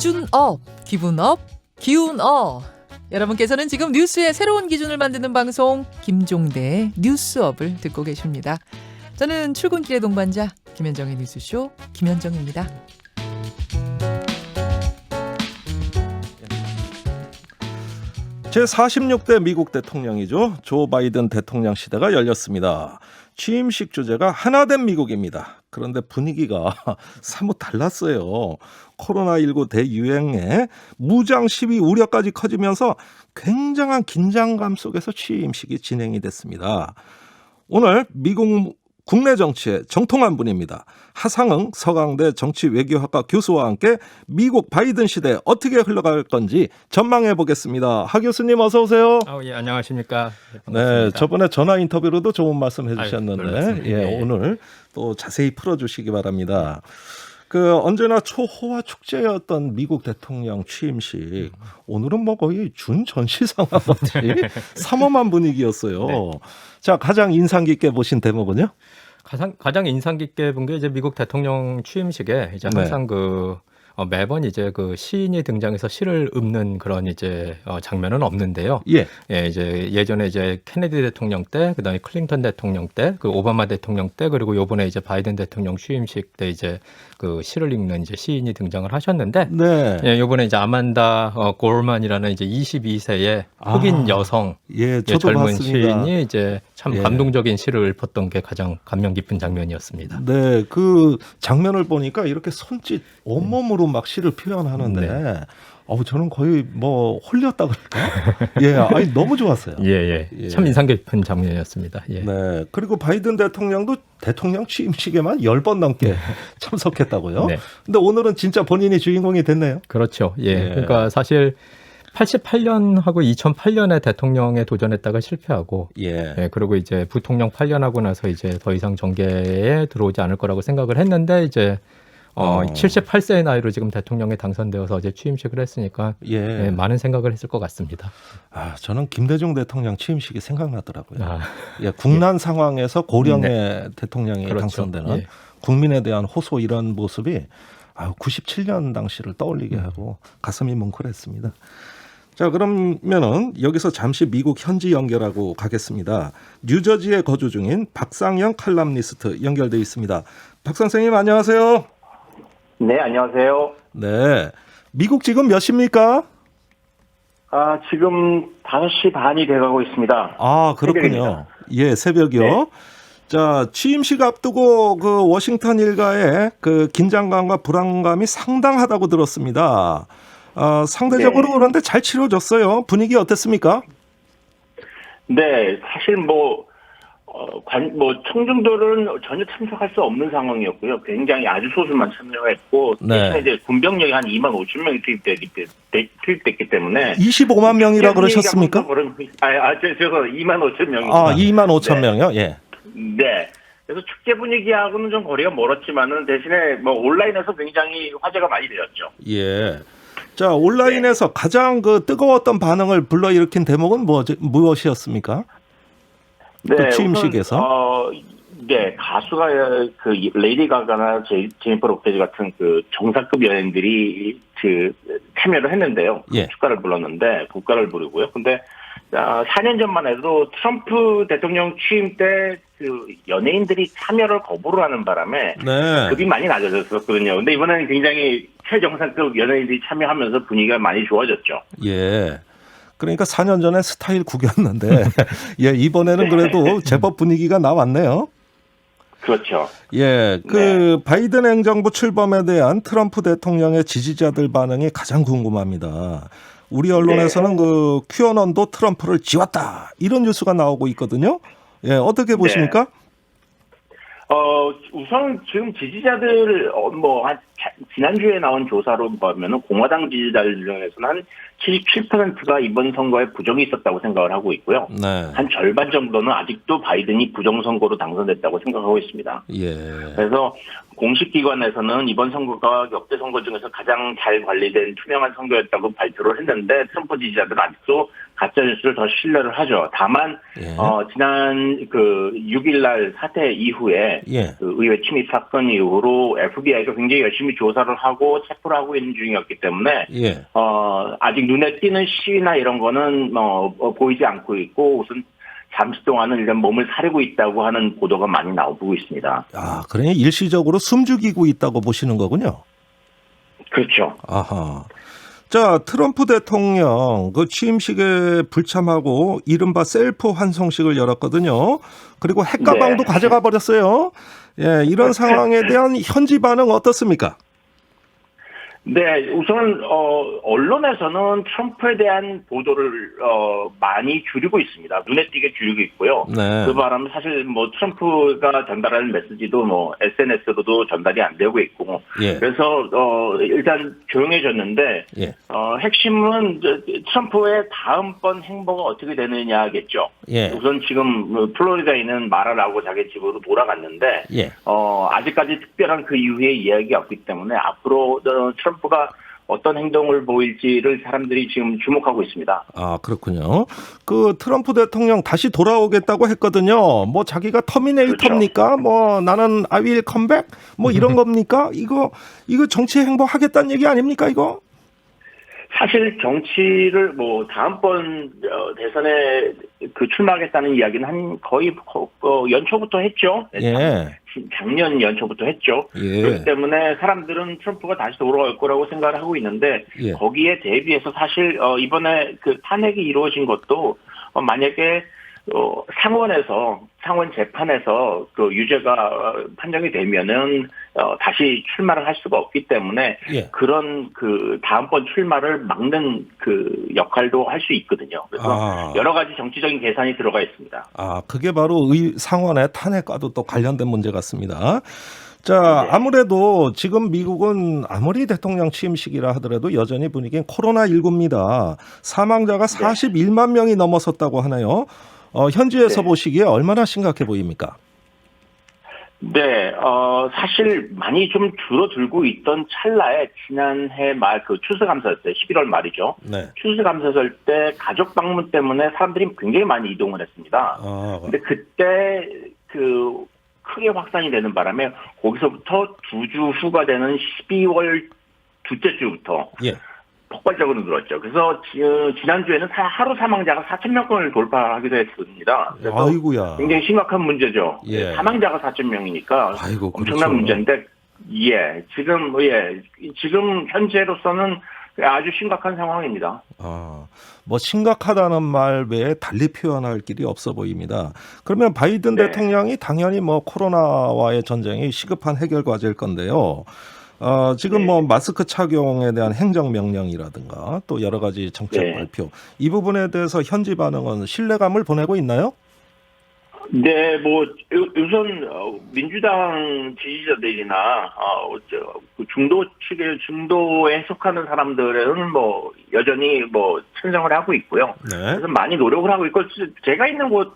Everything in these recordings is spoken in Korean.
기준 업, 기분 업, 기운 업. 여러분께서는 지금 뉴스의 새로운 기준을 만드는 방송 김종대의 뉴스업을 듣고 계십니다. 저는 출근길의 동반자 김현정의 뉴스쇼 김현정입니다. 제46대 미국 대통령이죠. 조 바이든 대통령 시대가 열렸습니다. 취임식 주제가 하나된 미국입니다. 그런데 분위기가 사뭇 달랐어요. 코로나19 대유행에 무장 시위 우려까지 커지면서 굉장한 긴장감 속에서 취임식이 진행이 됐습니다. 오늘 미국 국내 정치의 정통한 분입니다. 하상흥 서강대 정치외교학과 교수와 함께 미국 바이든 시대 어떻게 흘러갈 건지 전망해 보겠습니다. 하 교수님 어서 오세요. 예, 안녕하십니까. 네, 저번에 전화 인터뷰로도 좋은 말씀 해주셨는데 네. 오늘 또 자세히 풀어주시기 바랍니다. 언제나 초호화 축제였던 미국 대통령 취임식 오늘은 뭐 거의 준전시 상황 같이 삼엄한 분위기였어요. 네. 자, 가장 인상 깊게 보신 대목은요? 가장 인상 깊게 본 게 이제 미국 대통령 취임식에 이제 항상 매번 이제 시인이 등장해서 시를 읊는 그런 이제 장면은 없는데요. 예. 예, 이제 예전에 이제 케네디 대통령 때, 그다음에 클린턴 대통령 때, 오바마 대통령 때, 그리고 요번에 이제 바이든 대통령 취임식 때 이제 시를 읽는 이제 시인이 등장을 하셨는데, 네. 예, 요번에 이제 아만다 골만이라는 이제 22세의 흑인 여성, 예, 저도 젊은 봤습니다. 시인이 이제 참 감동적인 시를 읊었던 게 가장 감명 깊은 장면이었습니다. 네, 그 장면을 보니까 이렇게 손짓 온몸으로 막 시를 표현하는데, 저는 거의 뭐 홀렸다 그럴까? 예, 아니 너무 좋았어요. 예. 참 인상 깊은 장면이었습니다. 예. 네, 그리고 바이든 대통령도 대통령 취임식에만 10번 넘게 참석했다고요? 네. 근데 오늘은 진짜 본인이 주인공이 됐네요. 그렇죠. 예. 그러니까 사실 88년하고 2008년에 대통령에 도전했다가 실패하고, 예. 그리고 이제 부통령 8년 하고 나서 이제 더 이상 정계에 들어오지 않을 거라고 생각을 했는데 이제 78세의 나이로 지금 대통령에 당선되어서 어제 취임식을 했으니까 많은 생각을 했을 것 같습니다. 저는 김대중 대통령 취임식이 생각나더라고요. 국난 상황에서 고령의 대통령이 그렇죠. 당선되는 국민에 대한 호소 이런 모습이 97년 당시를 떠올리게 하고 가슴이 뭉클했습니다. 자, 그러면은 여기서 잠시 미국 현지 연결하고 가겠습니다. 뉴저지에 거주 중인 박상영 칼럼니스트 연결돼 있습니다. 박 선생님 안녕하세요. 네, 안녕하세요. 네, 미국 지금 몇 시입니까? 지금 5시 반이 돼가고 있습니다. 그렇군요. 새벽입니다. 예, 새벽이요. 네. 자, 취임식 앞두고 워싱턴 일가의 긴장감과 불안감이 상당하다고 들었습니다. 상대적으로 네. 그런데 잘 치러졌어요. 분위기 어땠습니까? 네, 사실 청중들은 전혀 참석할 수 없는 상황이었고요. 굉장히 아주 소수만 참여했고, 대신에 이제 군병력이 한 2만 5천 명이 투입됐기 때문에. 25만 명이라 그러셨습니까? 제가 2만 5천 명이요. 2만 5천 명이요? 예. 네. 그래서 축제 분위기하고는 좀 거리가 멀었지만은 대신에 온라인에서 굉장히 화제가 많이 되었죠. 예. 자, 온라인에서 가장 뜨거웠던 반응을 불러일으킨 대목은 무엇이었습니까? 네, 취임식에서. 가수가 레이디 가가나 제니퍼 로페즈 같은 정상급 연예인들이 참여를 했는데요. 축가를 불렀는데 국가를 부르고요. 근데 4년 전만 해도 트럼프 대통령 취임 때 연예인들이 참여를 거부를 하는 바람에 급이 많이 낮아졌었거든요. 근데 이번에는 굉장히 최정상급 연예인들이 참여하면서 분위기가 많이 좋아졌죠. 예. 그러니까 4년 전에 스타일 구겼는데 이번에는 그래도 제법 분위기가 나왔네요. 그렇죠. 예, 바이든 행정부 출범에 대한 트럼프 대통령의 지지자들 반응이 가장 궁금합니다. 우리 언론에서는 QAnon도 트럼프를 지웠다 이런 뉴스가 나오고 있거든요. 예, 어떻게 보십니까? 우선 지금 지지자들 지난주에 나온 조사로 보면은 공화당 지지자들 중에서는 한 77%가 이번 선거에 부정이 있었다고 생각을 하고 있고요. 한 절반 정도는 아직도 바이든이 부정 선거로 당선됐다고 생각하고 있습니다. 예. 그래서 공식 기관에서는 이번 선거가 역대 선거 중에서 가장 잘 관리된 투명한 선거였다고 발표를 했는데 트럼프 지지자들은 아직도 가짜 뉴스를 더 신뢰를 하죠. 다만 지난 그 6일날 사태 이후에 그 의회 침입 사건 이후로 FBI가 굉장히 열심히 조사를 하고 체포를 하고 있는 중이었기 때문에 아직 눈에 띄는 시위나 이런 거는 보이지 않고 있고 우선 잠시 동안은 일단 몸을 사리고 있다고 하는 보도가 많이 나오고 있습니다. 아, 그러니 일시적으로 숨죽이고 있다고 보시는 거군요. 그렇죠. 아하. 자, 트럼프 대통령 그 취임식에 불참하고 이른바 셀프 환송식을 열었거든요. 그리고 핵가방도 가져가 버렸어요. 예, 이런 상황에 대한 현지 반응 어떻습니까? 네, 우선 언론에서는 트럼프에 대한 보도를 많이 줄이고 있습니다. 눈에 띄게 줄이고 있고요. 그 바람에 사실 뭐 트럼프가 전달하는 메시지도 뭐 SNS로도 전달이 안 되고 있고, 그래서 일단 조용해졌는데 핵심은 트럼프의 다음번 행보가 어떻게 되느냐겠죠. 우선 지금 플로리다에 있는 마라라고 자기 집으로 돌아갔는데 아직까지 특별한 그 이후의 이야기가 없기 때문에 앞으로 트럼프가 어떤 행동을 보일지를 사람들이 지금 주목하고 있습니다. 아, 그렇군요. 그 트럼프 대통령 다시 돌아오겠다고 했거든요. 뭐 자기가 터미네이터입니까? 그렇죠. 뭐 나는 I will come back? 뭐 이런 겁니까? 이거 정치 행보하겠다는 얘기 아닙니까, 이거? 사실 정치를 뭐 다음번 대선에 그 출마하겠다는 이야기는 한 거의 연초부터 했죠. 작년 연초부터 했죠. 그렇기 때문에 사람들은 트럼프가 다시 돌아올 거라고 생각을 하고 있는데 거기에 대비해서 사실 이번에 그 탄핵이 이루어진 것도 만약에 상원 재판에서 그 유죄가 판정이 되면은 다시 출마를 할 수가 없기 때문에 그런 그 다음번 출마를 막는 그 역할도 할 수 있거든요. 그래서 여러 가지 정치적인 계산이 들어가 있습니다. 아, 그게 바로 상원의 탄핵과도 또 관련된 문제 같습니다. 자, 아무래도 지금 미국은 아무리 대통령 취임식이라 하더라도 여전히 분위기는 코로나19입니다. 사망자가 41만 명이 넘어섰다고 하네요. 현지에서 보시기에 얼마나 심각해 보입니까? 네, 사실 많이 좀 줄어들고 있던 찰나에 지난해 말 그 추수감사 때 11월 말이죠. 추수감사 때 가족 방문 때문에 사람들이 굉장히 많이 이동을 했습니다. 근데 그때 그 크게 확산이 되는 바람에 거기서부터 2주 후가 되는 12월 둘째 주부터 폭발적으로 늘었죠. 그래서 지난주에는 하루 사망자가 4,000명권을 돌파하기도 했습니다. 그래서 아이고야. 굉장히 심각한 문제죠. 사망자가 4,000명이니까 엄청난 문제인데 지금 현재로서는 아주 심각한 상황입니다. 뭐 심각하다는 말 외에 달리 표현할 길이 없어 보입니다. 그러면 바이든 대통령이 당연히 뭐 코로나와의 전쟁이 시급한 해결 과제일 건데요. 지금 뭐 마스크 착용에 대한 행정명령이라든가 또 여러 가지 정책 발표 이 부분에 대해서 현지 반응은 신뢰감을 보내고 있나요? 네, 뭐 우선 민주당 지지자들이나 중도에 속하는 사람들은 뭐 여전히 뭐 찬성을 하고 있고요. 그래서 많이 노력을 하고 있고 제가 있는 곳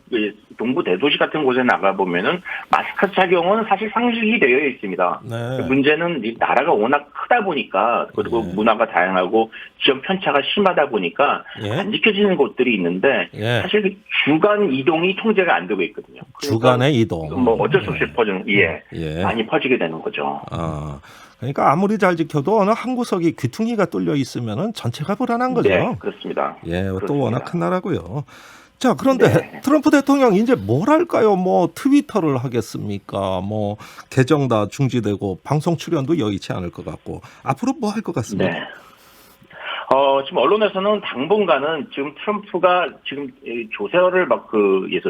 동부 대도시 같은 곳에 나가 보면은 마스크 착용은 사실 상식이 되어 있습니다. 문제는 이 나라가 워낙 크다 보니까 그리고 문화가 다양하고 지역 편차가 심하다 보니까 안 지켜지는 곳들이 있는데 사실 주간 이동이 통제가 안 되고 있거든요. 주간의 이동. 뭐 어쩔 수 없이 많이 퍼지게 되는 거죠. 그러니까 아무리 잘 지켜도 어느 한 구석이 귀퉁이가 뚫려 있으면은 전체가 불안한 거죠. 네, 그렇습니다. 또 워낙 큰 나라고요. 자, 그런데 트럼프 대통령 이제 뭘 할까요? 뭐 트위터를 하겠습니까? 뭐 계정 다 중지되고 방송 출연도 여의치 않을 것 같고 앞으로 뭐 할 것 같습니다. 지금 언론에서는 당분간은 지금 트럼프가 지금 조사를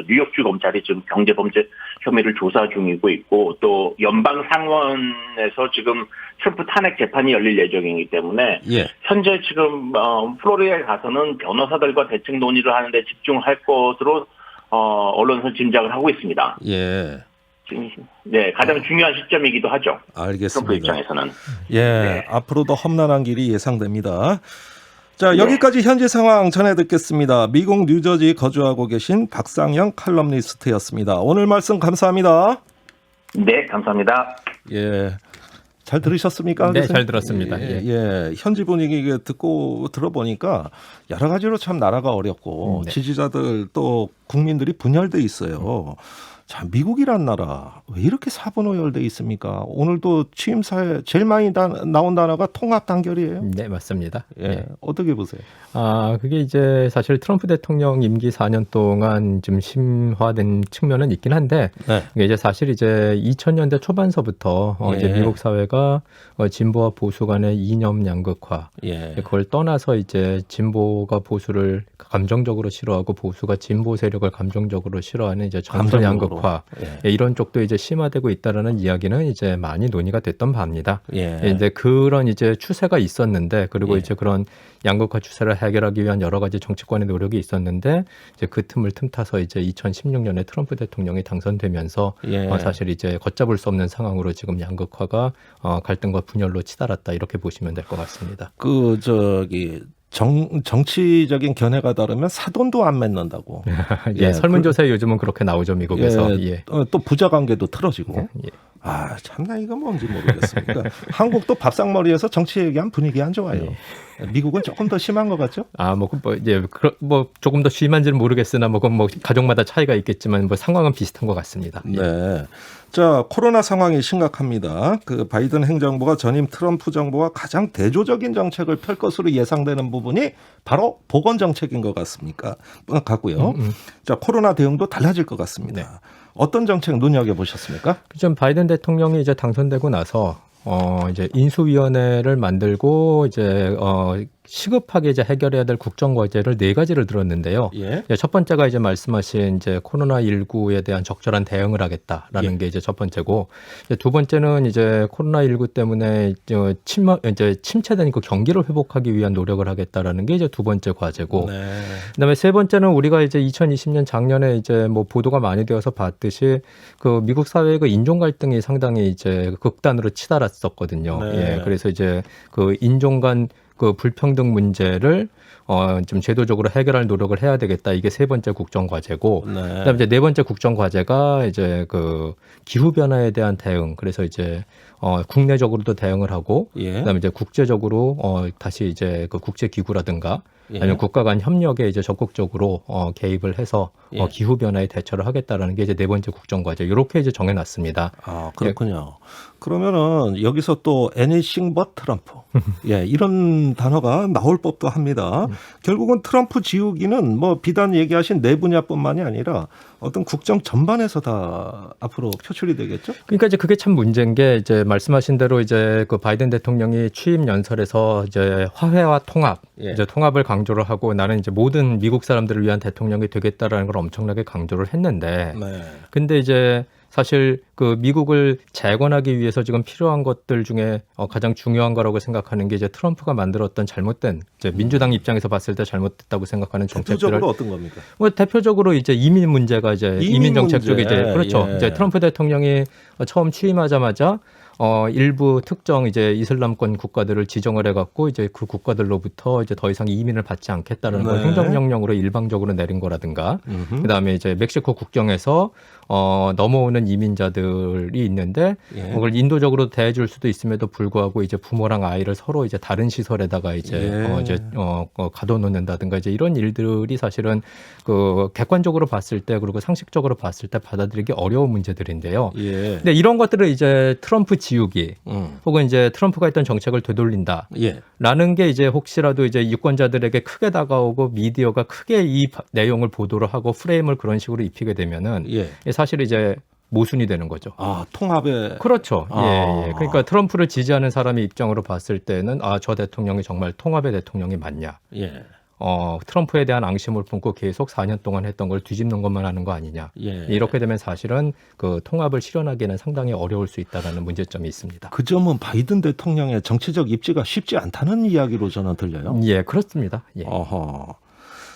뉴욕주 검찰이 지금 경제범죄 혐의를 조사 중이고 있고 또 연방 상원에서 지금 트럼프 탄핵 재판이 열릴 예정이기 때문에 현재 지금 플로리다에 가서는 변호사들과 대책 논의를 하는데 집중할 것으로 언론에서 짐작을 하고 있습니다. 지금 가장 중요한 시점이기도 하죠. 알겠습니다. 트럼프 입장에서는. 앞으로도 험난한 길이 예상됩니다. 자, 여기까지 현지 상황 전해 듣겠습니다. 미국 뉴저지 거주하고 계신 박상영 칼럼니스트였습니다. 오늘 말씀 감사합니다. 네, 감사합니다. 잘 들으셨습니까? 네, 잘 들었습니다. 예, 현지 분위기 들어보니까 여러 가지로 참 나라가 어렵고 네. 지지자들 또 국민들이 분열돼 있어요. 자, 미국이란 나라 왜 이렇게 사분오열돼 있습니까? 오늘도 취임사에 제일 많이 나온 단어가 통합 단결이에요. 네, 맞습니다. 예, 어떻게 보세요? 그게 이제 사실 트럼프 대통령 임기 4년 동안 좀 심화된 측면은 있긴 한데, 네. 이게 이제 사실 이제 2000년대 초반서부터 이제 미국 사회가 진보와 보수 간의 이념 양극화, 그걸 떠나서 이제 진보가 보수를 감정적으로 싫어하고 보수가 진보 세력을 감정적으로 싫어하는 이제 정서 양극화, 이런 쪽도 이제 심화되고 있다라는 이야기는 이제 많이 논의가 됐던 바입니다. 이제 그런 이제 추세가 있었는데, 그리고 이제 그런 양극화 추세를 해결하기 위한 여러 가지 정치권의 노력이 있었는데, 이제 그 틈을 틈타서 이제 2016년에 트럼프 대통령이 당선되면서 사실 이제 걷잡을 수 없는 상황으로 지금 양극화가 갈등과 분열로 치달았다, 이렇게 보시면 될 것 같습니다. 정치적인 견해가 다르면 사돈도 안 맺는다고. 설문조사에 요즘은 그렇게 나오죠, 미국에서. 또 부자 관계도 틀어지고. 참나 이거 뭔지 모르겠습니다. 한국도 밥상머리에서 정치 얘기한 분위기 안 좋아요. 미국은 조금 더 심한 것 같죠? 조금 더 심한지는 모르겠으나 가족마다 차이가 있겠지만 상황은 비슷한 것 같습니다. 네. 자, 코로나 상황이 심각합니다. 그 바이든 행정부가 전임 트럼프 정부와 가장 대조적인 정책을 펼 것으로 예상되는 부분이 바로 보건 정책인 것 같고요. 자, 코로나 대응도 달라질 것 같습니다. 네. 어떤 정책 눈여겨보셨습니까? 좀 바이든 대통령이 이제 당선되고 나서 이제 인수위원회를 만들고 이제 시급하게 이제 해결해야 될 국정 과제를 4가지를 들었는데요. 첫 번째가 이제 말씀하신 이제 코로나19에 대한 적절한 대응을 하겠다라는 게 이제 첫 번째고, 이제 두 번째는 이제 코로나19 때문에 이제 침체된 그 경기를 회복하기 위한 노력을 하겠다라는 게 이제 두 번째 과제고, 그다음에 세 번째는 우리가 이제 2020년 작년에 이제 보도가 많이 되어서 봤듯이 그 미국 사회의 그 인종 갈등이 상당히 이제 극단으로 치달았었거든요. 그래서 이제 그 인종 간 그 불평등 문제를 좀 제도적으로 해결할 노력을 해야 되겠다. 이게 세 번째 국정 과제고, 그다음에 이제 네 번째 국정 과제가 이제 그 기후 변화에 대한 대응. 그래서 이제 국내적으로도 대응을 하고, 그다음에 이제 국제적으로 다시 이제 그 국제 기구라든가 아니면 국가 간 협력에 이제 적극적으로 개입을 해서 기후 변화에 대처를 하겠다라는 게 이제 네 번째 국정 과제. 이렇게 이제 정해놨습니다. 그렇군요. 그러면은 여기서 또 anything but 트럼프, 이런 단어가 나올 법도 합니다. 결국은 트럼프 지우기는 비단 얘기하신 네 분야뿐만이 아니라 어떤 국정 전반에서 다 앞으로 표출이 되겠죠? 그러니까 이제 그게 참 문제인 게, 이제 말씀하신 대로 이제 그 바이든 대통령이 취임 연설에서 이제 화해와 통합, 이제 통합을 강조를 하고, 나는 이제 모든 미국 사람들을 위한 대통령이 되겠다라는 걸 엄청나게 강조를 했는데, 근데 이제 사실 그 미국을 재건하기 위해서 지금 필요한 것들 중에 가장 중요한 거라고 생각하는 게 이제 트럼프가 만들었던 잘못된, 이제 민주당 입장에서 봤을 때 잘못됐다고 생각하는 정책들을. 대표적으로 어떤 겁니까? 대표적으로 이제 이민 문제가 이제 이민 정책 쪽에 이제 그렇죠. 이제 트럼프 대통령이 처음 취임하자마자 일부 특정 이제 이슬람권 국가들을 지정을 해갖고 이제 그 국가들로부터 이제 더 이상 이민을 받지 않겠다는 걸 행정명령으로 일방적으로 내린 거라든가, 그다음에 이제 멕시코 국경에서 넘어오는 이민자들이 있는데 그걸 인도적으로 대해줄 수도 있음에도 불구하고 이제 부모랑 아이를 서로 이제 다른 시설에다가 이제 가둬놓는다든가 이제 이런 일들이 사실은 그 객관적으로 봤을 때, 그리고 상식적으로 봤을 때 받아들이기 어려운 문제들인데요. 근데 이런 것들을 이제 트럼프 지우기 혹은 이제 트럼프가 했던 정책을 되돌린다 라는 게 이제 혹시라도 이제 유권자들에게 크게 다가오고 미디어가 크게 이 내용을 보도를 하고 프레임을 그런 식으로 입히게 되면은 사실 이제 모순이 되는 거죠. 통합에. 그렇죠. 그러니까 트럼프를 지지하는 사람의 입장으로 봤을 때는 저 대통령이 정말 통합의 대통령이 맞냐. 트럼프에 대한 앙심을 품고 계속 4년 동안 했던 걸 뒤집는 것만 하는 거 아니냐. 이렇게 되면 사실은 그 통합을 실현하기는 상당히 어려울 수 있다는 문제점이 있습니다. 그 점은 바이든 대통령의 정치적 입지가 쉽지 않다는 이야기로 저는 들려요. 그렇습니다.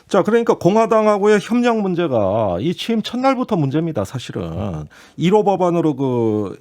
자, 그러니까 공화당하고의 협력 문제가 이 취임 첫날부터 문제입니다. 사실은 1호 법안으로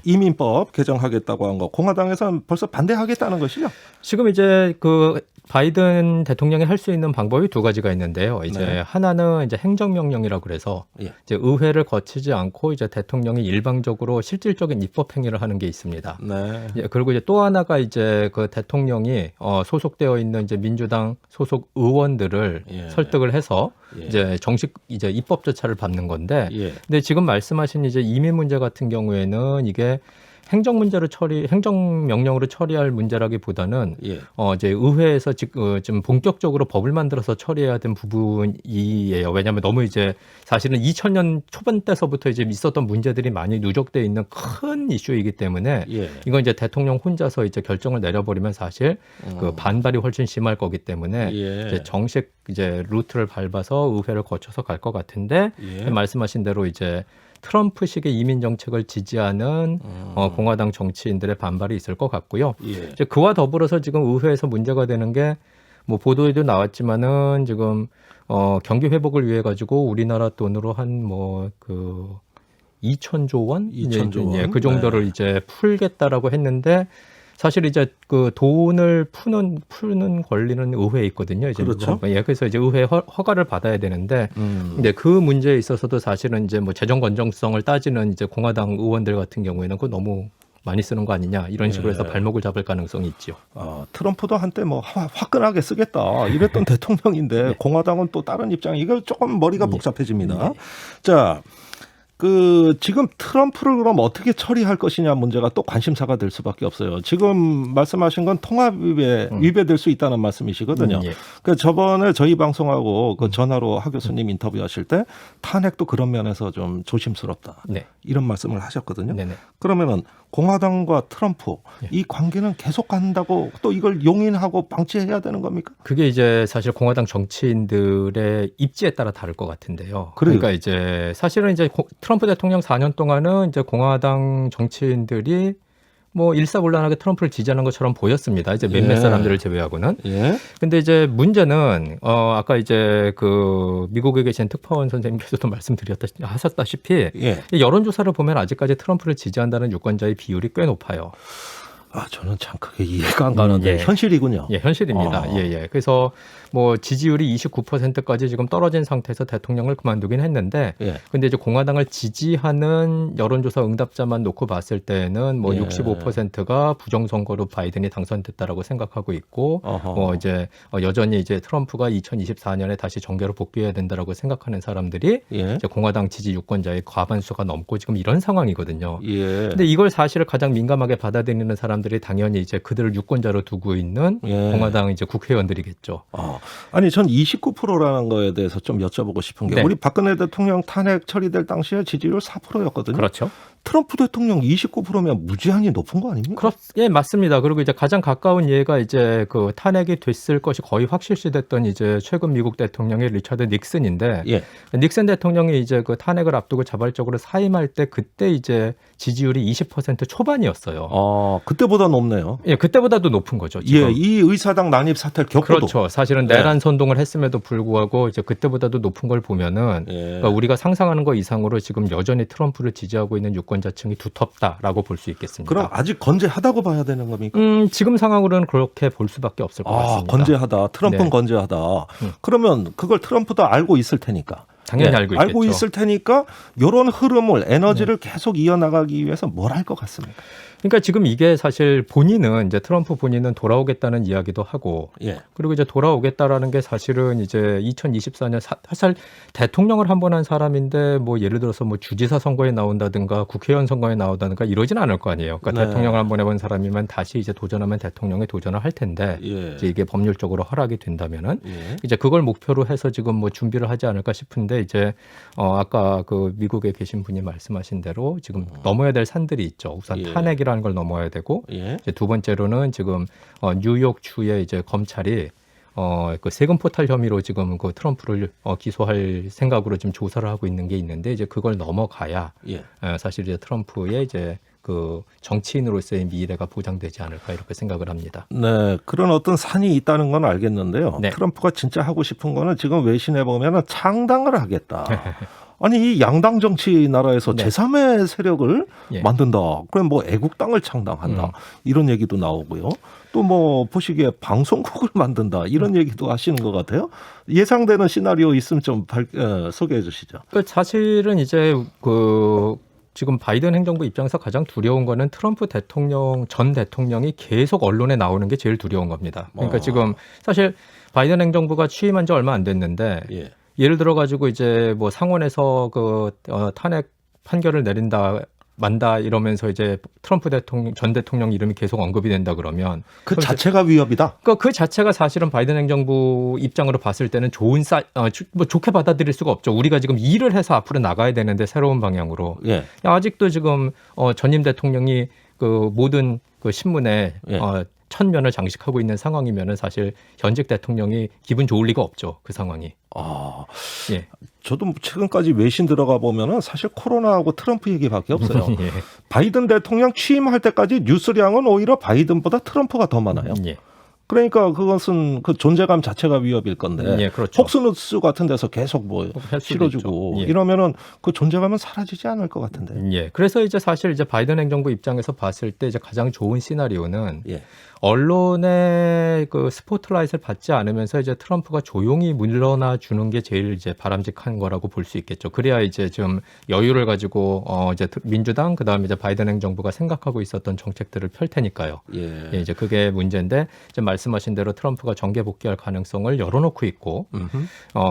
이민법 개정하겠다고 한 거 공화당에서는 벌써 반대하겠다는 것이죠. 지금 이제 그 바이든 대통령이 할 수 있는 방법이 두 가지가 있는데요. 이제 네. 하나는 이제 행정명령이라고 그래서 예. 이제 의회를 거치지 않고 이제 대통령이 일방적으로 실질적인 입법 행위를 하는 게 있습니다. 네. 예, 그리고 이제 또 하나가 이제 그 대통령이 소속되어 있는 이제 민주당 소속 의원들을 예. 설득을 해서 예. 이제 정식 이제 입법 절차를 밟는 건데, 예. 근데 지금 말씀하신 이제 이민 문제 같은 경우에는 이게 행정명령으로 처리할 문제라기보다는 예. 이제 의회에서 지금 본격적으로 법을 만들어서 처리해야 된 부분이에요. 왜냐하면 너무 이제 사실은 2000년 초반 때서부터 이제 있었던 문제들이 많이 누적돼 있는 큰 이슈이기 때문에 예. 이건 이제 대통령 혼자서 이제 결정을 내려버리면 사실 그 반발이 훨씬 심할 거기 때문에 예. 이제 정식 이제 루트를 밟아서 의회를 거쳐서 갈 것 같은데 예. 말씀하신 대로 이제 트럼프식의 이민 정책을 지지하는 공화당 정치인들의 반발이 있을 것 같고요. 예. 이제 그와 더불어서 지금 의회에서 문제가 되는 게 뭐 보도에도 나왔지만은 지금 경기 회복을 위해 가지고 우리나라 돈으로 한 뭐 그 2천조 원, 2천조 원. 예, 그 정도를 네. 이제 풀겠다라고 했는데. 사실 이제 그 돈을 푸는 권리는 의회에 있거든요. 이제 그렇죠. 예, 그래서 이제 의회 허가를 받아야 되는데, 근데 그 문제에 있어서도 사실은 이제 뭐 재정 건정성을 따지는 이제 공화당 의원들 같은 경우에는 그거 너무 많이 쓰는 거 아니냐 이런 식으로 해서 예. 발목을 잡을 가능성이 있죠. 트럼프도 한때 뭐 화끈하게 쓰겠다 이랬던 대통령인데 네. 공화당은 또 다른 입장이 이거 조금 머리가 복잡해집니다. 네. 자. 지금 트럼프를 그럼 어떻게 처리할 것이냐 문제가 또 관심사가 될 수밖에 없어요. 지금 말씀하신 건 통합 위배될 수 있다는 말씀이시거든요. 예. 그 저번에 저희 방송하고 그 전화로 하 교수님 인터뷰하실 때 탄핵도 그런 면에서 좀 조심스럽다. 네. 이런 말씀을 하셨거든요. 네네. 그러면은 공화당과 트럼프 이 관계는 계속 간다고 또 이걸 용인하고 방치해야 되는 겁니까? 그게 이제 사실 공화당 정치인들의 입지에 따라 다를 것 같은데요. 그러니까 이제 사실은 이제 트럼프 대통령 4년 동안은 이제 공화당 정치인들이 뭐 일사불란하게 트럼프를 지지하는 것처럼 보였습니다. 이제 몇몇 사람들을 제외하고는. 예. 근데 이제 문제는 아까 이제 그 미국에 계신 특파원 선생님께서도 말씀하셨다시피 여론조사를 보면 아직까지 트럼프를 지지한다는 유권자의 비율이 꽤 높아요. 저는 참 그게 이해가 안 가는데 현실이군요. 예, 현실입니다. 예. 그래서 뭐 지지율이 29%까지 지금 떨어진 상태에서 대통령을 그만두긴 했는데, 근데 이제 공화당을 지지하는 여론조사 응답자만 놓고 봤을 때는 뭐 65%가 부정선거로 바이든이 당선됐다라고 생각하고 있고, 뭐 이제 여전히 이제 트럼프가 2024년에 다시 정계로 복귀해야 된다라고 생각하는 사람들이 이제 공화당 지지 유권자의 과반수가 넘고 지금 이런 상황이거든요. 근데 이걸 사실을 가장 민감하게 받아들이는 사람들이 당연히 이제 그들을 유권자로 두고 있는 공화당 이제 국회의원들이겠죠. 아니 전 29%라는 거에 대해서 좀 여쭤보고 싶은 게 우리 박근혜 대통령 탄핵 처리될 당시에 지지율 4%였거든요. 그렇죠. 트럼프 대통령 29%면 무지하게 높은 거 아닙니까? 예, 맞습니다. 그리고 이제 가장 가까운 예가 이제 그 탄핵이 됐을 것이 거의 확실시됐던 이제 최근 미국 대통령의 리처드 닉슨인데, 닉슨 대통령이 이제 그 탄핵을 앞두고 자발적으로 사임할 때 그때 이제 지지율이 20% 초반이었어요. 그때보다 높네요. 예, 그때보다도 높은 거죠. 지금. 이 의사당 난입 사태를 겪고도. 그렇죠. 사실은 내란 선동을 했음에도 불구하고 이제 그때보다도 높은 걸 보면은 그러니까 우리가 상상하는 것 이상으로 지금 여전히 트럼프를 지지하고 있는 유권자층이 두텁다라고 볼 수 있겠습니다. 그럼 아직 건재하다고 봐야 되는 겁니까? 지금 상황으로는 그렇게 볼 수밖에 없을 것 같습니다. 건재하다. 트럼프는 건재하다. 그러면 그걸 트럼프도 알고 있을 테니까. 당연히 알고 있겠죠. 알고 있을 테니까 이런 흐름을 에너지를 계속 이어나가기 위해서 뭘 할 것 같습니까? 그러니까 지금 이게 사실 본인은 이제 트럼프 본인은 돌아오겠다는 이야기도 하고 그리고 이제 돌아오겠다라는 게 사실은 이제 2024년 사실 대통령을 한 번 한 사람인데 뭐 예를 들어서 뭐 주지사 선거에 나온다든가 국회의원 선거에 나온다든가 이러진 않을 거 아니에요. 그러니까 대통령을 한 번 해본 사람이면 다시 이제 도전하면 대통령에 도전을 할 텐데 이제 이게 법률적으로 허락이 된다면은 이제 그걸 목표로 해서 지금 뭐 준비를 하지 않을까 싶은데 이제 아까 그 미국에 계신 분이 말씀하신 대로 지금 넘어야 될 산들이 있죠. 우선 탄핵이라는 걸 넘어야 되고 이제 두 번째로는 지금 뉴욕주의 이제 검찰이 그 세금 포탈 혐의로 지금 그 트럼프를 기소할 생각으로 지금 조사를 하고 있는 게 있는데 이제 그걸 넘어가야 사실 이제 트럼프의 이제 그 정치인으로서의 미래가 보장되지 않을까 이렇게 생각을 합니다. 네, 그런 어떤 산이 있다는 건 알겠는데요. 네. 트럼프가 진짜 하고 싶은 거는 지금 외신에 보면은 창당을 하겠다. 아니 이 양당 정치 나라에서 네. 제3의 세력을 예. 만든다. 그럼 뭐 애국당을 창당한다. 이런 얘기도 나오고요. 또 뭐 보시기에 방송국을 만든다. 이런 얘기도 하시는 것 같아요. 예상되는 시나리오 있으면 좀 소개해 주시죠. 그 사실은 이제 그 지금 바이든 행정부 입장에서 가장 두려운 거는 트럼프 대통령 전 대통령이 계속 언론에 나오는 게 제일 두려운 겁니다. 그러니까 지금 사실 바이든 행정부가 취임한 지 얼마 안 됐는데 예. 예를 들어 가지고 이제 뭐 상원에서 그 탄핵 판결을 내린다 만다 이러면서 이제 트럼프 대통령 전 대통령 이름이 계속 언급이 된다 그러면 그 자체가 위협이다. 그 자체가 사실은 바이든 행정부 입장으로 봤을 때는 뭐 좋게 받아들일 수가 없죠. 우리가 지금 일을 해서 앞으로 나가야 되는데 새로운 방향으로. 예. 아직도 지금 전임 대통령이 그 모든 그 신문에 예. 천면을 장식하고 있는 상황이면은 사실 현직 대통령이 기분 좋을 리가 없죠. 그 상황이. 아, 예. 저도 최근까지 외신 들어가 보면은 사실 코로나하고 트럼프 얘기밖에 없어요. 예. 바이든 대통령 취임할 때까지 뉴스량은 오히려 바이든보다 트럼프가 더 많아요. 예. 그러니까 그것은 그 존재감 자체가 위협일 건데 예, 그렇죠. 폭스뉴스 같은 데서 계속 뭐 할 수도 실어주고 있죠. 예. 이러면은 그 존재감은 사라지지 않을 것 같은데. 예. 그래서 이제 사실 이제 바이든 행정부 입장에서 봤을 때 이제 가장 좋은 시나리오는 예. 언론의 그 스포트라이트를 받지 않으면서 이제 트럼프가 조용히 물러나 주는 게 제일 이제 바람직한 거라고 볼 수 있겠죠. 그래야 이제 좀 여유를 가지고 이제 민주당 그다음에 이제 바이든 행정부가 생각하고 있었던 정책들을 펼 테니까요. 예. 예, 이제 그게 문제인데 이제 말씀하신 대로 트럼프가 정계 복귀할 가능성을 열어놓고 있고,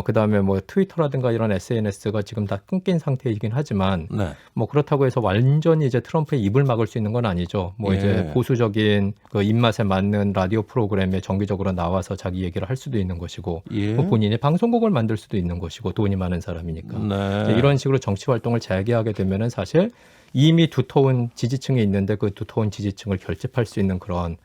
그다음에 뭐 트위터라든가 이런 SNS가 지금 다 끊긴 상태이긴 하지만, 네. 뭐 그렇다고 해서 완전히 이제 트럼프의 입을 막을 수 있는 건 아니죠. 뭐 예. 이제 보수적인 그 입맛에 맞는 라디오 프로그램에 정기적으로 나와서 자기 얘기를 할 수도 있는 것이고, 예. 뭐 본인이 방송국을 만들 수도 있는 것이고, 돈이 많은 사람이니까. 네. 이제 이런 식으로 정치 활동을 재개하게 되면은 사실 이미 두터운 지지층이 있는데 그 두터운 지지층을 결집할 수 있는 그런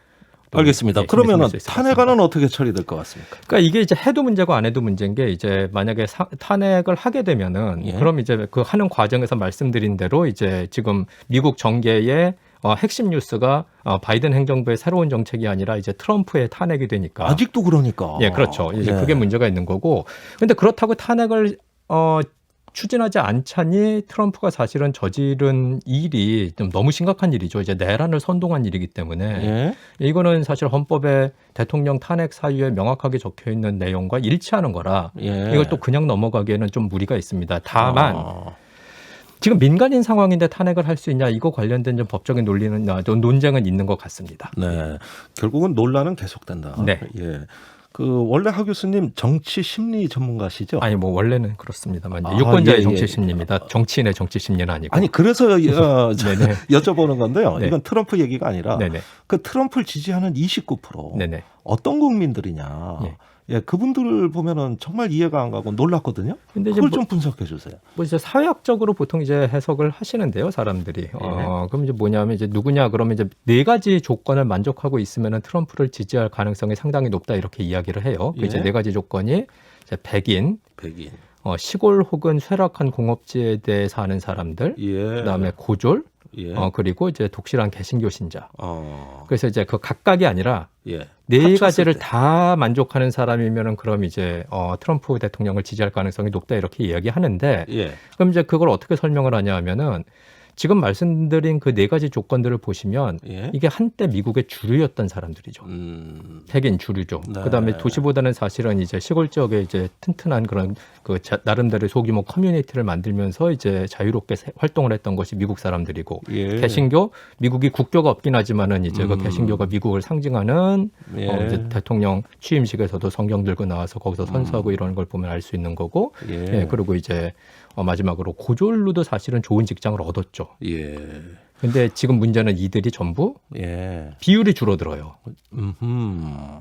알겠습니다. 예, 그러면은 힘을 쓸수 있을 것 탄핵안은 어떻게 처리될 것 같습니까? 그러니까 이게 이제 해도 문제고 안 해도 문제인 게 이제 만약에 탄핵을 하게 되면은 예. 그럼 이제 그 하는 과정에서 말씀드린 대로 이제 지금 미국 정계의 핵심 뉴스가 바이든 행정부의 새로운 정책이 아니라 이제 트럼프의 탄핵이 되니까 아직도 그러니까. 예, 그렇죠. 이제 예. 그게 문제가 있는 거고. 근데 그렇다고 탄핵을 추진하지 않자니 트럼프가 사실은 저지른 일이 좀 너무 심각한 일이죠. 이제 내란을 선동한 일이기 때문에 예. 이거는 사실 헌법에 대통령 탄핵 사유에 명확하게 적혀 있는 내용과 일치하는 거라 예. 이걸 또 그냥 넘어가기에는 좀 무리가 있습니다. 다만 지금 민간인 상황인데 탄핵을 할 수 있냐 이거 관련된 좀 법적인 논쟁은 있는 것 같습니다. 네. 결국은 논란은 계속된다. 네. 예. 그 원래 하 교수님 정치 심리 전문가시죠? 아니 뭐 원래는 그렇습니다만 유권자의 예, 예. 정치 심리입니다. 정치인의 정치 심리는 아니고. 아니 그래서 네네. 여쭤보는 건데요. 네. 이건 트럼프 얘기가 아니라 네네. 그 트럼프를 지지하는 29% 네네. 어떤 국민들이냐. 예. 예, 그분들을 보면은 정말 이해가 안 가고 놀랐거든요. 근데 이제 그걸 좀 분석해 주세요. 뭐 이제 사회학적으로 보통 이제 해석을 하시는데요, 사람들이. 그럼 이제 뭐냐면 이제 누구냐 그러면 이제 네 가지 조건을 만족하고 있으면은 트럼프를 지지할 가능성이 상당히 높다 이렇게 이야기를 해요. 그 이제 예. 네 가지 조건이 이제 백인, 시골 혹은 쇠락한 공업지에 대해 사는 사람들, 예. 그다음에 고졸, 예. 그리고 이제 독실한 개신교 신자. 어. 그래서 이제 그 각각이 아니라 예. 네 합쳤을 가지를 때. 다 만족하는 사람이면은 그럼 이제 트럼프 대통령을 지지할 가능성이 높다 이렇게 이야기하는데 예. 그럼 이제 그걸 어떻게 설명을 하냐 하면은 지금 말씀드린 그 네 가지 조건들을 보시면 예. 이게 한때 미국의 주류였던 사람들이죠. 백인 주류죠. 네. 그다음에 도시보다는 사실은 이제 시골 지역에 이제 튼튼한 그런 그 나름대로의 소규모 커뮤니티를 만들면서 이제 자유롭게 활동을 했던 것이 미국 사람들이고 예. 개신교 미국이 국교가 없긴 하지만은 이제 그 개신교가 미국을 상징하는 예. 이제 대통령 취임식에서도 성경 들고 나와서 거기서 선서하고 이런 걸 보면 알 수 있는 거고 예. 예, 그리고 이제 마지막으로 고졸로도 사실은 좋은 직장을 얻었죠. 예. 근데 지금 문제는 이들이 전부 예. 비율이 줄어들어요. 음흠.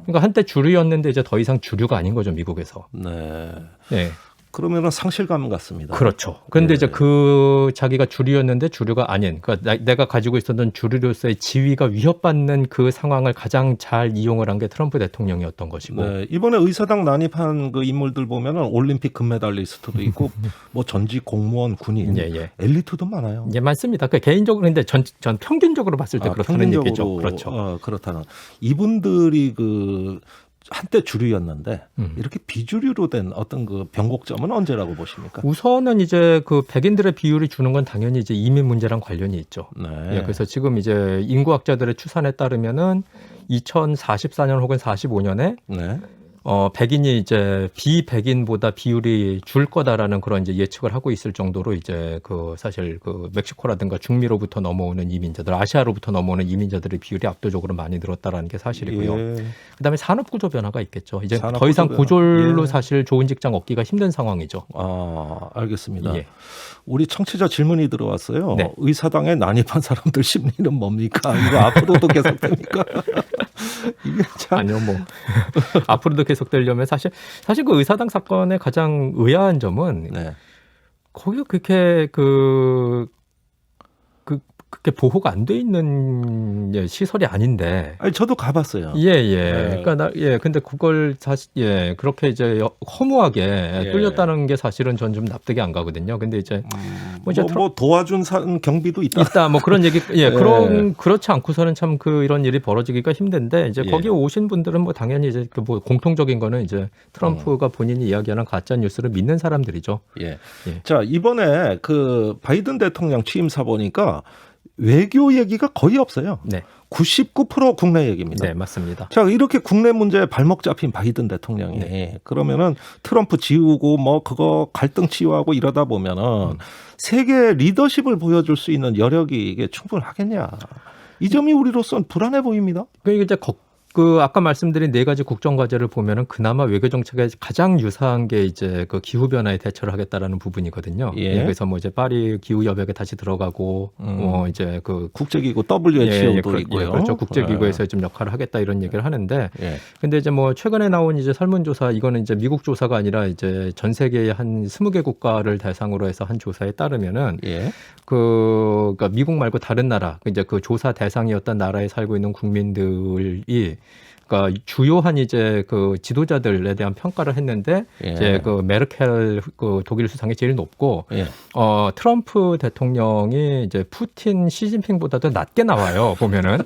그러니까 한때 주류였는데 이제 더 이상 주류가 아닌 거죠, 미국에서. 네. 네. 그러면은 상실감 같습니다. 그렇죠. 그런데 예. 이제 그 자기가 주류였는데 주류가 아닌, 그러니까 내가 가지고 있었던 주류로서의 지위가 위협받는 그 상황을 가장 잘 이용을 한 게 트럼프 대통령이었던 것이고. 네, 이번에 의사당 난입한 그 인물들 보면은 올림픽 금메달리스트도 있고 뭐 전직 공무원, 군인, 엘리트도 많아요. 예, 많습니다. 그 개인적으로 근데 전 평균적으로 봤을 때 그렇다는 평균적으로, 얘기죠. 그렇죠. 그렇다는 이분들이 그 한때 주류였는데 이렇게 비주류로 된 어떤 그 변곡점은 언제라고 보십니까? 우선은 이제 그 백인들의 비율이 주는 건 당연히 이제 이민 문제랑 관련이 있죠. 네. 예, 그래서 지금 이제 인구학자들의 추산에 따르면은 2044년 혹은 45년에 네. 백인이 이제 비백인보다 비율이 줄 거다라는 그런 이제 예측을 하고 있을 정도로 이제 그 사실 그 멕시코라든가 중미로부터 넘어오는 이민자들, 아시아로부터 넘어오는 이민자들의 비율이 압도적으로 많이 늘었다라는 게 사실이고요. 예. 그다음에 산업 구조 변화가 있겠죠. 이제 산업 더 이상 구조 고졸로 예. 사실 좋은 직장 얻기가 힘든 상황이죠. 알겠습니다. 예. 우리 청취자 질문이 들어왔어요. 네. 의사당에 난입한 사람들 심리는 뭡니까? 이거 앞으로도 계속됩니까? 이게 참. 아니요, 뭐 앞으로도 계속되려면 사실 그 의사당 사건의 가장 의아한 점은 네. 거기가 그렇게 그렇게 보호가 안 돼 있는 시설이 아닌데. 아니 저도 가봤어요. 예. 네. 그러니까 근데 그걸 사실 그렇게 이제 허무하게 뚫렸다는 게 사실은 전 좀 납득이 안 가거든요. 근데 이제 뭐 도와준 경비도 있다. 뭐 그런 얘기 그렇지 않고서는 참 이런 일이 벌어지기가 힘든데 이제 거기 오신 분들은 뭐 당연히 이제 뭐 공통적인 거는 이제 트럼프가 본인이 이야기하는 가짜 뉴스를 믿는 사람들이죠. 예. 자, 이번에 그 바이든 대통령 취임사 보니까 외교 얘기가 거의 없어요. 네. 99% 국내 얘기입니다. 네, 맞습니다. 자, 이렇게 국내 문제에 발목 잡힌 바이든 대통령이 그러면은 트럼프 지우고 뭐 그거 갈등 치유하고 이러다 보면은 세계 리더십을 보여줄 수 있는 여력이 이게 충분하겠냐. 이 점이 우리로서는 불안해 보입니다. 그러니까 이제 아까 말씀드린 네 가지 국정 과제를 보면은 그나마 외교 정책에 가장 유사한 게 이제 그 기후 변화에 대처를 하겠다라는 부분이거든요. 그래서 뭐 이제 파리 기후 협약에 다시 들어가고 이제 그 국제기구 WHO도 있고요. 그렇죠. 국제기구에서 좀 역할을 하겠다 이런 얘기를 하는데, 근데 이제 뭐 최근에 나온 이제 설문조사 이거는 이제 미국 조사가 아니라 이제 전 세계의 한 20개 국가를 대상으로 해서 한 조사에 따르면은 그러니까 미국 말고 다른 나라 이제 그 조사 대상이었던 나라에 살고 있는 국민들이 그러니까 주요한 이제 그 지도자들에 대한 평가를 했는데 이제 그 메르켈 그 독일 수상이 제일 높고 트럼프 대통령이 이제 푸틴 시진핑보다도 낮게 나와요 보면은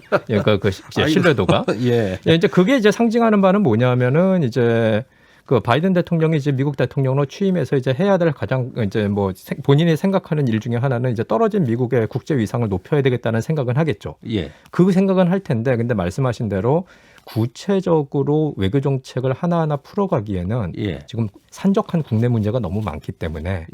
그 신뢰도가 이제 그게 이제 상징하는 바는 뭐냐면은 이제 그 바이든 대통령이 이제 미국 대통령으로 취임해서 이제 해야 될 가장 이제 뭐 본인이 생각하는 일 중에 하나는 이제 떨어진 미국의 국제 위상을 높여야 되겠다는 생각은 하겠죠. 그 생각은 할 텐데 근데 말씀하신 대로 구체적으로 외교 정책을 하나하나 풀어가기에는 지금 산적한 국내 문제가 너무 많기 때문에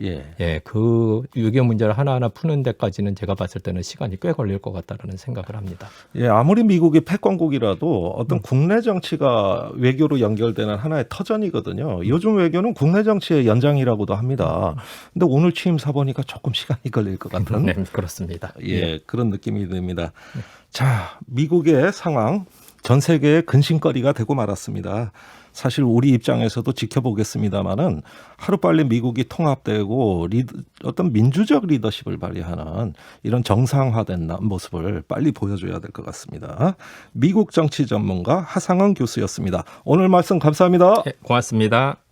그 외교 문제를 하나하나 푸는 데까지는 제가 봤을 때는 시간이 꽤 걸릴 것 같다라는 생각을 합니다. 아무리 미국이 패권국이라도 어떤 국내 정치가 외교로 연결되는 하나의 터전이거든요. 요즘 외교는 국내 정치의 연장이라고도 합니다. 근데 오늘 취임사 보니까 조금 시간이 걸릴 것 같은 네, 그렇습니다. 그런 느낌이 듭니다. 자, 미국의 상황 전 세계의 근심거리가 되고 말았습니다. 사실 우리 입장에서도 지켜보겠습니다마는 하루빨리 미국이 통합되고 어떤 민주적 리더십을 발휘하는 이런 정상화된 모습을 빨리 보여줘야 될 것 같습니다. 미국 정치 전문가 하상헌 교수였습니다. 오늘 말씀 감사합니다. 고맙습니다.